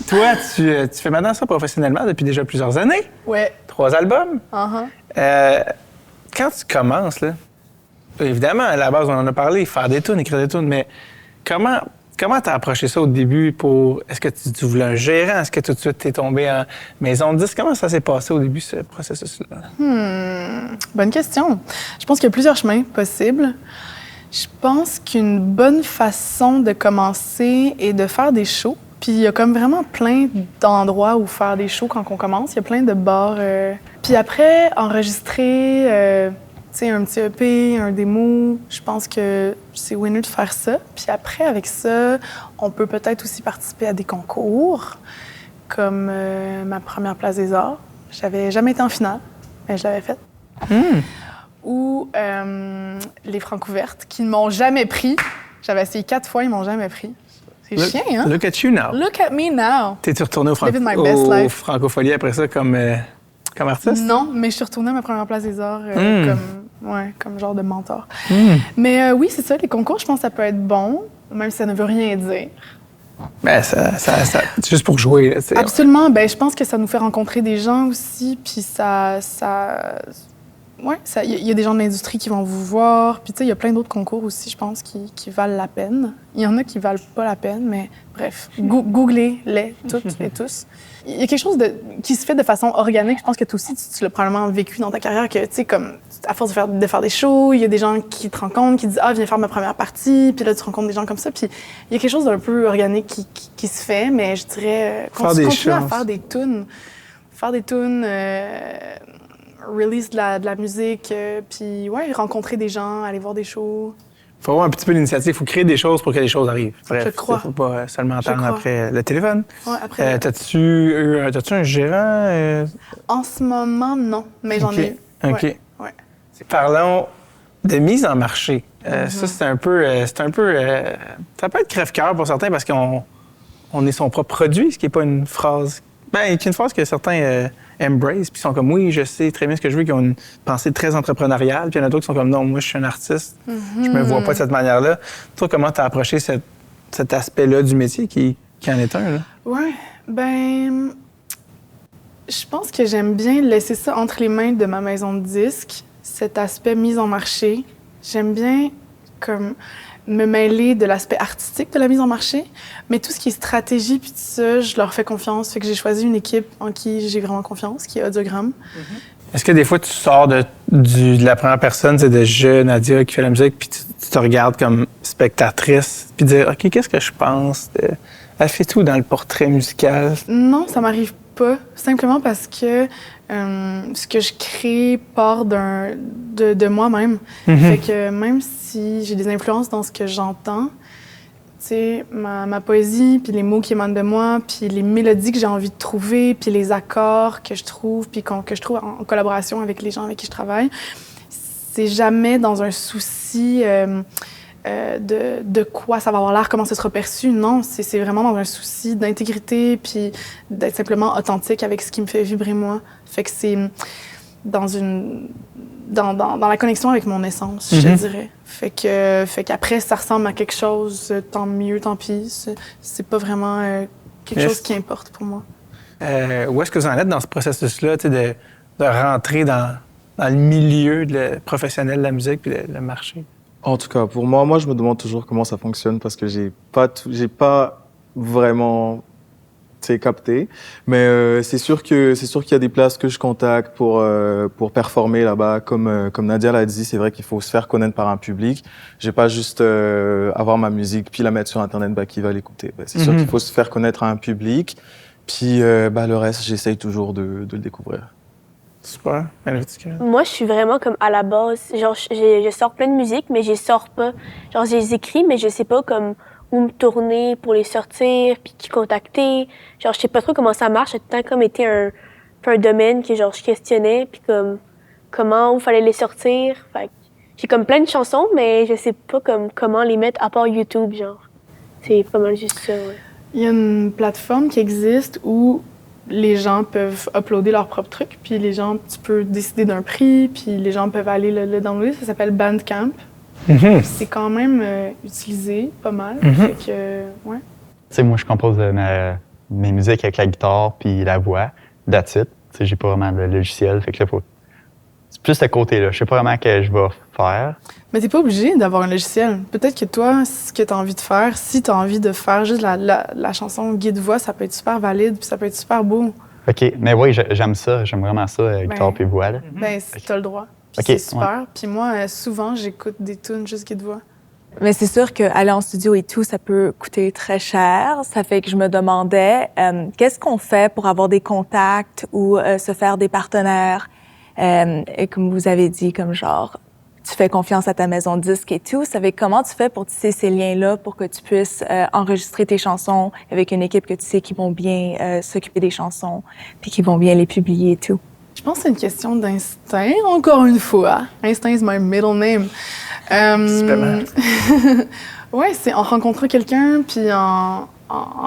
Toi, tu fais maintenant ça professionnellement depuis déjà plusieurs années. Ouais. 3 albums. Uh-huh. Quand tu commences, là, évidemment, à la base, on en a parlé, faire des tunes, écrire des tunes, mais comment t'as approché ça au début pour... Est-ce que tu voulais un gérant? Est-ce que tout de suite t'es tombé en maison de disque? Comment ça s'est passé au début, ce processus-là? Bonne question. Je pense qu'il y a plusieurs chemins possibles. Je pense qu'une bonne façon de commencer est de faire des shows. Puis il y a comme vraiment plein d'endroits où faire des shows quand on commence. Il y a plein de bars. Puis après, enregistrer... tu sais, un petit EP, un démo, je pense que c'est winner de faire ça. Puis après, avec ça, on peut peut-être aussi participer à des concours, comme ma première place des arts. J'avais jamais été en finale, mais je l'avais faite. Ou les Francouvertes, qui ne m'ont jamais pris. J'avais essayé 4 fois, ils m'ont jamais pris. C'est chiant, hein? Look at you now. Look at me now. T'es-tu retourné au Francophonie après ça comme artiste? Non, mais je suis retournée à ma première place des arts comme genre de mentor. Mais oui, c'est ça, les concours, je pense que ça peut être bon, même si ça ne veut rien dire. Ben, c'est juste pour jouer. Là, absolument. Ben, je pense que ça nous fait rencontrer des gens aussi, puis il y a des gens de l'industrie qui vont vous voir. Puis, tu sais, il y a plein d'autres concours aussi, je pense, qui valent la peine. Il y en a qui valent pas la peine, mais bref, googlez-les toutes et tous. Il y a quelque chose qui se fait de façon organique. Je pense que toi aussi, tu l'as probablement vécu dans ta carrière, que, tu sais, comme, à force de faire des shows, il y a des gens qui te rencontrent, qui disent « Ah, viens faire ma première partie », puis là, tu rencontres des gens comme ça. Puis, il y a quelque chose d'un peu organique qui se fait, mais je dirais, continuer à faire des tunes. Faire des tunes... release de la musique, puis rencontrer des gens, aller voir des shows. Il faut avoir un petit peu d'initiative, il faut créer des choses pour que les choses arrivent. Bref, je crois. Il ne faut pas seulement attendre après le téléphone. Ouais, après. T'as-tu un gérant? En ce moment, non, mais j'en ai eu. OK. Ouais. Parlons de mise en marché. Ça, c'est un peu... ça peut être crève-cœur pour certains parce qu'on est son propre produit, ce qui n'est pas une phrase... c'est une phrase que certains embrace, puis sont comme, oui, je sais très bien ce que je veux, qui ont une pensée très entrepreneuriale, puis il y en a d'autres qui sont comme, non, moi, je suis un artiste, je me vois pas de cette manière-là. Toi, comment tu as approché cet aspect-là du métier qui en est un, là? Oui, ben... Je pense que j'aime bien laisser ça entre les mains de ma maison de disques, cet aspect mise en marché. J'aime bien comme me mêler de l'aspect artistique de la mise en marché, mais tout ce qui est stratégie puis tout ça, je leur fais confiance. Fait que j'ai choisi une équipe en qui j'ai vraiment confiance, qui est Audiogramme. Est-ce que des fois, tu sors de la première personne, c'est de je, Nadia, qui fait la musique, puis tu te regardes comme spectatrice, puis dire, OK, qu'est-ce que je pense? Elle fait tout dans le portrait musical. Non, ça m'arrive pas. Simplement parce que ce que je crée part de moi-même. Fait que même si j'ai des influences dans ce que j'entends, tu sais, ma poésie, puis les mots qui émanent de moi, puis les mélodies que j'ai envie de trouver, puis les accords que je trouve, puis que je trouve en collaboration avec les gens avec qui je travaille, c'est jamais dans un souci de quoi ça va avoir l'air, comment ça sera perçu. Non, c'est vraiment dans un souci d'intégrité, puis d'être simplement authentique avec ce qui me fait vibrer moi. Fait que c'est dans la connexion avec mon essence, je dirais. Fait qu'après, ça ressemble à quelque chose, tant mieux, tant pis. C'est pas vraiment quelque chose qui importe pour moi. Où est-ce que vous en êtes dans ce processus-là, de rentrer dans le milieu professionnel de la musique puis le marché? En tout cas, pour moi, je me demande toujours comment ça fonctionne parce que j'ai pas vraiment capté. Mais c'est sûr qu'il y a des places que je contacte pour performer là-bas. Comme Nadia l'a dit, c'est vrai qu'il faut se faire connaître par un public. Je vais pas juste avoir ma musique puis la mettre sur Internet, qui va l'écouter. C'est sûr qu'il faut se faire connaître à un public. Puis le reste, j'essaye toujours de le découvrir. Super. Moi, je suis vraiment comme à la base. Genre, je sors plein de musique, mais je les sors pas. Genre, je les écris, mais je sais pas comme où me tourner pour les sortir, puis qui contacter. Genre, je sais pas trop comment ça marche. Ça a tout le temps comme été un domaine que genre je questionnais, puis comme comment, où fallait les sortir. Fait que j'ai comme plein de chansons, mais je sais pas comme comment les mettre à part YouTube, genre. C'est pas mal juste ça, ouais. Il y a une plateforme qui existe où les gens peuvent uploader leurs propres trucs, puis tu peux décider d'un prix, puis les gens peuvent aller le downloader. Ça s'appelle Bandcamp. C'est quand même utilisé pas mal. Fait que, ouais. Tu sais, moi, je compose mes musiques avec la guitare puis la voix. That's it. Tu sais, j'ai pas vraiment le logiciel. Fait que là, c'est plus ce côté-là. Je sais pas vraiment ce que je vais faire. Mais t'es pas obligé d'avoir un logiciel. Peut-être que toi, ce que t'as envie de faire, si t'as envie de faire juste la chanson guide-voix, ça peut être super valide puis ça peut être super beau. OK. Mais oui, j'aime ça. J'aime vraiment ça, guitare puis voix. Là. Ben, si t'as le droit. Puis c'est super. Puis moi, souvent, j'écoute des tunes juste guide-voix. Mais c'est sûr qu'aller en studio et tout, ça peut coûter très cher. Ça fait que je me demandais, qu'est-ce qu'on fait pour avoir des contacts ou se faire des partenaires? Et comme vous avez dit, comme genre, tu fais confiance à ta maison de disques et tout. Ça fait comment tu fais pour tisser ces liens-là pour que tu puisses enregistrer tes chansons avec une équipe que tu sais qui vont bien s'occuper des chansons puis qui vont bien les publier et tout? Je pense que c'est une question d'instinct, encore une fois. Instinct is my middle name. Ouais, c'est en rencontrant quelqu'un, puis en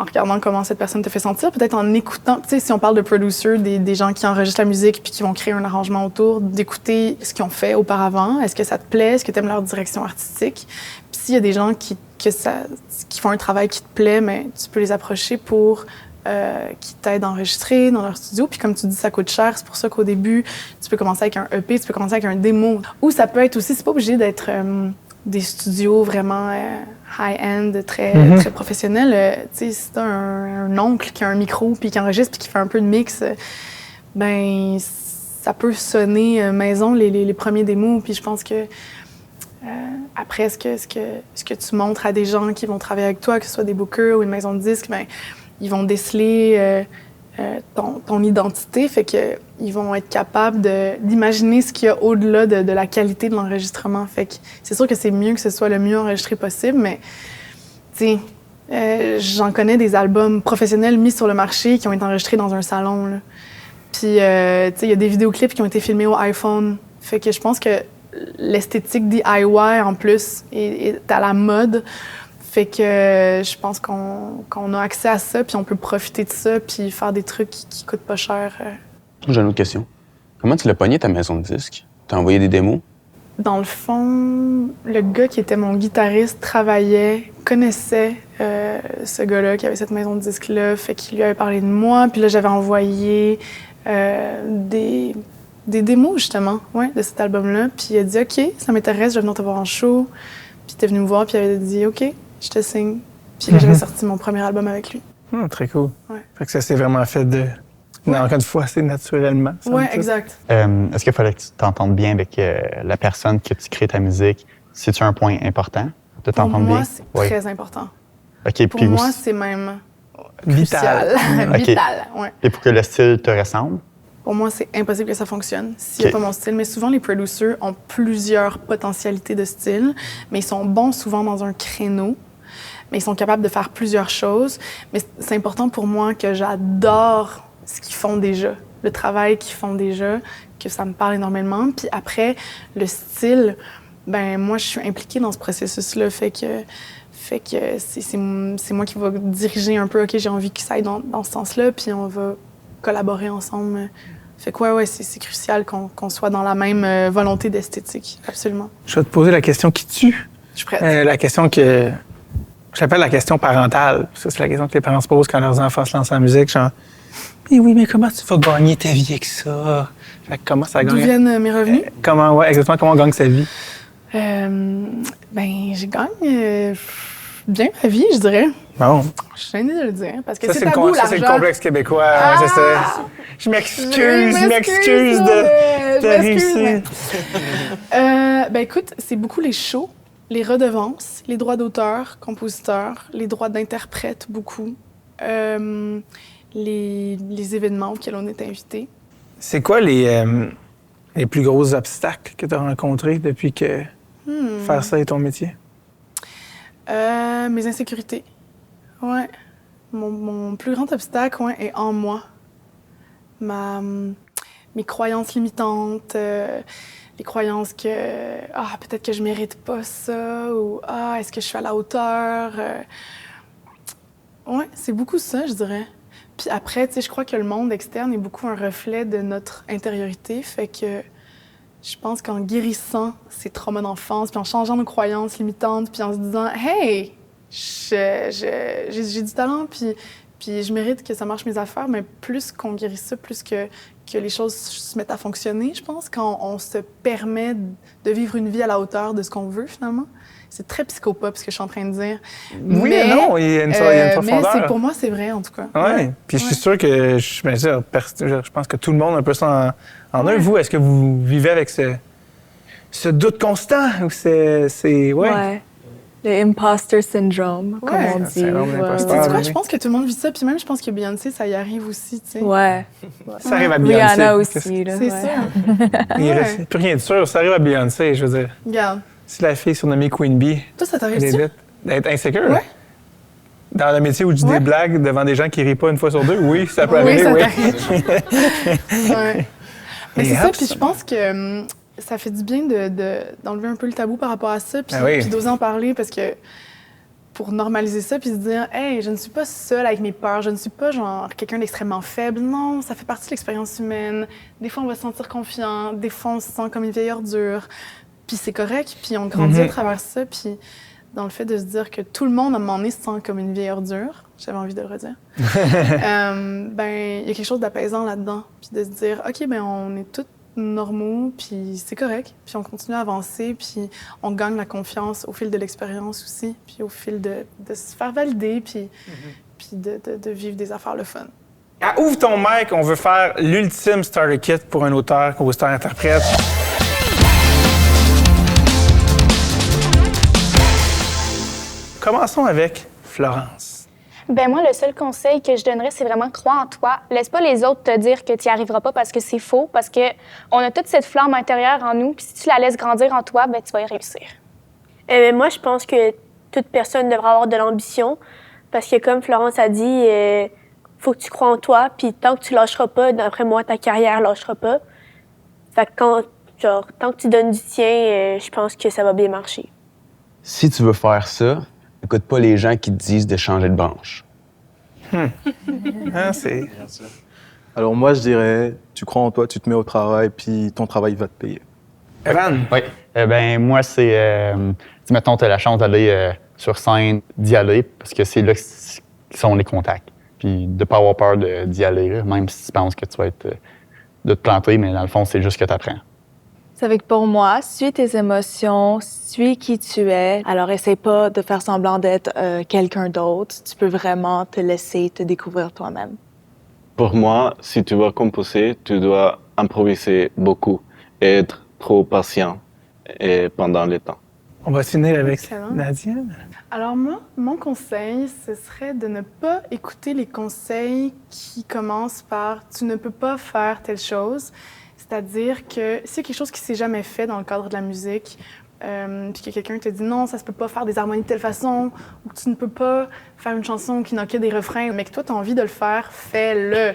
regardant comment cette personne te fait sentir, peut-être en écoutant. Tu sais, si on parle de producers, des gens qui enregistrent la musique puis qui vont créer un arrangement autour, d'écouter ce qu'ils ont fait auparavant. Est-ce que ça te plaît? Est-ce que tu aimes leur direction artistique? Puis s'il y a des gens qui font un travail qui te plaît, mais tu peux les approcher pour qui t'aident à enregistrer dans leur studio. Puis comme tu dis, ça coûte cher. C'est pour ça qu'au début, tu peux commencer avec un EP, tu peux commencer avec un démo. Ou ça peut être aussi, c'est pas obligé d'être des studios vraiment high-end, très professionnels. Tu sais, si t'as un oncle qui a un micro puis qui enregistre puis qui fait un peu de mix, ben ça peut sonner maison les premiers démos. Puis je pense que après, ce que tu montres à des gens qui vont travailler avec toi, que ce soit des bookers ou une maison de disques, ben ils vont déceler ton identité, fait que ils vont être capables d'imaginer ce qu'il y a au-delà de la qualité de l'enregistrement. Fait que c'est sûr que c'est mieux que ce soit le mieux enregistré possible, mais tu sais, j'en connais des albums professionnels mis sur le marché qui ont été enregistrés dans un salon, là. Puis tu sais, il y a des vidéoclips qui ont été filmés au iPhone. Fait que je pense que l'esthétique DIY en plus est à la mode. Fait que je pense qu'on a accès à ça, puis on peut profiter de ça, puis faire des trucs qui coûtent pas cher. J'ai une autre question. Comment tu l'as pogné ta maison de disques? T'as envoyé des démos? Dans le fond, le gars qui était mon guitariste connaissait ce gars-là qui avait cette maison de disques-là, fait qu'il lui avait parlé de moi, puis là j'avais envoyé des démos, justement, de cet album-là. Puis il a dit « OK, ça m'intéresse, je vais venir te voir en show. » Puis il était venu me voir, puis il avait dit « OK, je te signe. » Puis là, j'avais sorti mon premier album avec lui. Très cool. Ouais. Fait que ça s'est vraiment fait encore une fois, assez naturellement. Oui, exact. Est-ce qu'il fallait que tu t'entendes bien avec la personne que tu crées ta musique? C'est-tu un point important de t'entendre bien? Pour moi, c'est très important. OK, pour moi, c'est même vital. Vital, ouais. Et pour que le style te ressemble? Pour moi, c'est impossible que ça fonctionne s'il n'y a pas mon style. Mais souvent, les producers ont plusieurs potentialités de style, mais ils sont bons souvent dans un créneau. Mais ils sont capables de faire plusieurs choses. Mais c'est important pour moi que j'adore ce qu'ils font déjà, le travail qu'ils font déjà, que ça me parle énormément. Puis après, le style, ben moi, je suis impliquée dans ce processus-là. Fait que c'est moi qui va diriger un peu, OK, j'ai envie que ça aille dans ce sens-là, puis on va collaborer ensemble. Fait que ouais, c'est crucial qu'on soit dans la même volonté d'esthétique, absolument. Je vais te poser la question qui tue. Je suis prête. La question que j'appelle la question parentale. Ça, c'est la question que les parents se posent quand leurs enfants se lancent en musique, genre « Mais oui, mais comment tu vas gagner ta vie avec ça? » Fait que comment ça gagne? D'où viennent mes revenus? Exactement, comment on gagne sa vie? Ben, je gagne bien ma vie, je dirais. Bon. Je suis gênée de le dire, parce que Ça, c'est tabou, ça, c'est le complexe québécois. Ah! Ouais, c'est ça. Je m'excuse de réussir. Ben écoute, c'est beaucoup les shows, les redevances, les droits d'auteur, compositeurs, les droits d'interprète, beaucoup. Les événements auxquels on est invité. C'est quoi les plus gros obstacles que tu as rencontrés depuis que faire ça est ton métier? Mes insécurités. Ouais. Mon plus grand obstacle est en moi. Mes croyances limitantes, les croyances que peut-être que je mérite pas ça, ou est-ce que je suis à la hauteur? Ouais, c'est beaucoup ça, je dirais. Puis après, tu sais, je crois que le monde externe est beaucoup un reflet de notre intériorité, fait que je pense qu'en guérissant ces traumas d'enfance, puis en changeant nos croyances limitantes, puis en se disant « Hey, j'ai du talent, puis je mérite que ça marche mes affaires », mais plus qu'on guérit ça, plus que les choses se mettent à fonctionner, je pense, quand on se permet de vivre une vie à la hauteur de ce qu'on veut, finalement. C'est très psychopop, ce que je suis en train de dire. Oui mais, et non, il y a une profondeur. Mais pour moi, c'est vrai, en tout cas. Oui, puis je suis sûr que, je pense que tout le monde a un peu ça en eux. Vous, est-ce que vous vivez avec ce doute constant? Ou Ouais. Le imposter syndrome, comme on dit. Tu sais quoi, je pense que tout le monde vit ça. Puis même, je pense que Beyoncé, ça y arrive aussi, tu sais. Ouais. Ça arrive à Beyoncé. Rihanna aussi, là. C'est ça. Il ne reste plus rien de sûr. Ça arrive à Beyoncé, je veux dire. Regarde. Si la fille surnommée Queen Bee... Toi, ça t'arrive-tu? D'être insécure? Ouais. Dans le métier où je dis des blagues devant des gens qui rient pas une fois sur deux, oui, ça peut arriver, oui. Ouais. Mais c'est ça, puis je pense que ça fait du bien d'enlever un peu le tabou par rapport à ça, puis d'oser en parler, parce que pour normaliser ça, puis se dire « Hey, je ne suis pas seule avec mes peurs, je ne suis pas genre quelqu'un d'extrêmement faible. Non, ça fait partie de l'expérience humaine. Des fois, on va se sentir confiant, des fois, on se sent comme une vieille ordure. Puis c'est correct, puis on grandit à travers ça, puis dans le fait de se dire que tout le monde, à un moment donné, se sent comme une vieille ordure, j'avais envie de le redire, ben il y a quelque chose d'apaisant là-dedans, puis de se dire « OK, ben on est tous normaux, puis c'est correct, puis on continue à avancer, puis on gagne la confiance au fil de l'expérience aussi, puis au fil de se faire valider, puis de vivre des affaires le fun. » Ouvre ton mic, on veut faire l'ultime starter kit pour un auteur, compositeur, interprète. Commençons avec Florence. Ben moi, le seul conseil que je donnerais, c'est vraiment croire en toi. Laisse pas les autres te dire que tu n'y arriveras pas parce que c'est faux, parce qu'on a toute cette flamme intérieure en nous, puis si tu la laisses grandir en toi, ben tu vas y réussir. Moi, je pense que toute personne devrait avoir de l'ambition, parce que comme Florence a dit, faut que tu crois en toi, puis tant que tu lâcheras pas, d'après moi, ta carrière lâchera pas. Fait que tant que tu donnes du tien, je pense que ça va bien marcher. Si tu veux faire ça, écoute pas les gens qui te disent de changer de branche. C'est... Alors moi, je dirais, tu crois en toi, tu te mets au travail, puis ton travail va te payer. Evan? Oui. Moi, c'est... mettons, tu as la chance d'aller sur scène, d'y aller, parce que c'est là que sont les contacts. puis de pas avoir peur d'y aller, là, même si tu penses que tu vas être de te planter, mais dans le fond, c'est juste que tu apprends. C'est avec pour moi, suis tes émotions, suis qui tu es. Alors, essaie pas de faire semblant d'être quelqu'un d'autre. Tu peux vraiment te laisser te découvrir toi-même. Pour moi, si tu veux composer, tu dois improviser beaucoup et être trop patient et pendant le temps. On va finir avec Excellent. Nadia. Alors moi, mon conseil, ce serait de ne pas écouter les conseils qui commencent par « tu ne peux pas faire telle chose ». C'est-à-dire que si quelque chose qui s'est jamais fait dans le cadre de la musique, puis que quelqu'un te dit « non, ça se peut pas faire des harmonies de telle façon » ou que tu ne peux pas faire une chanson qui n'a que des refrains, mais que toi, tu as envie de le faire, fais-le.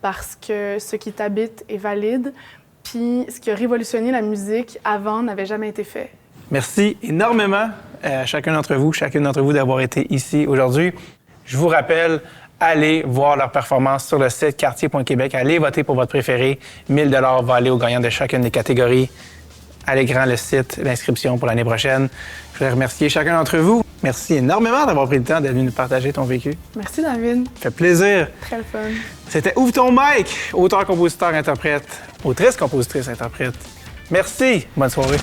Parce que ce qui t'habite est valide, puis ce qui a révolutionné la musique avant n'avait jamais été fait. Merci énormément à chacune d'entre vous d'avoir été ici aujourd'hui. Je vous rappelle, allez voir leur performance sur le site quartier.québec. Allez voter pour votre préféré. 1 000 va aller au gagnant de chacune des catégories. À l'écran, le site, l'inscription pour l'année prochaine. Je voudrais remercier chacun d'entre vous. Merci énormément d'avoir pris le temps d'être venu nous partager ton vécu. Merci, David. Ça fait plaisir. Très le fun. C'était Ouvre ton mic, auteur, compositeur, interprète, autrice, compositrice, interprète. Merci. Bonne soirée.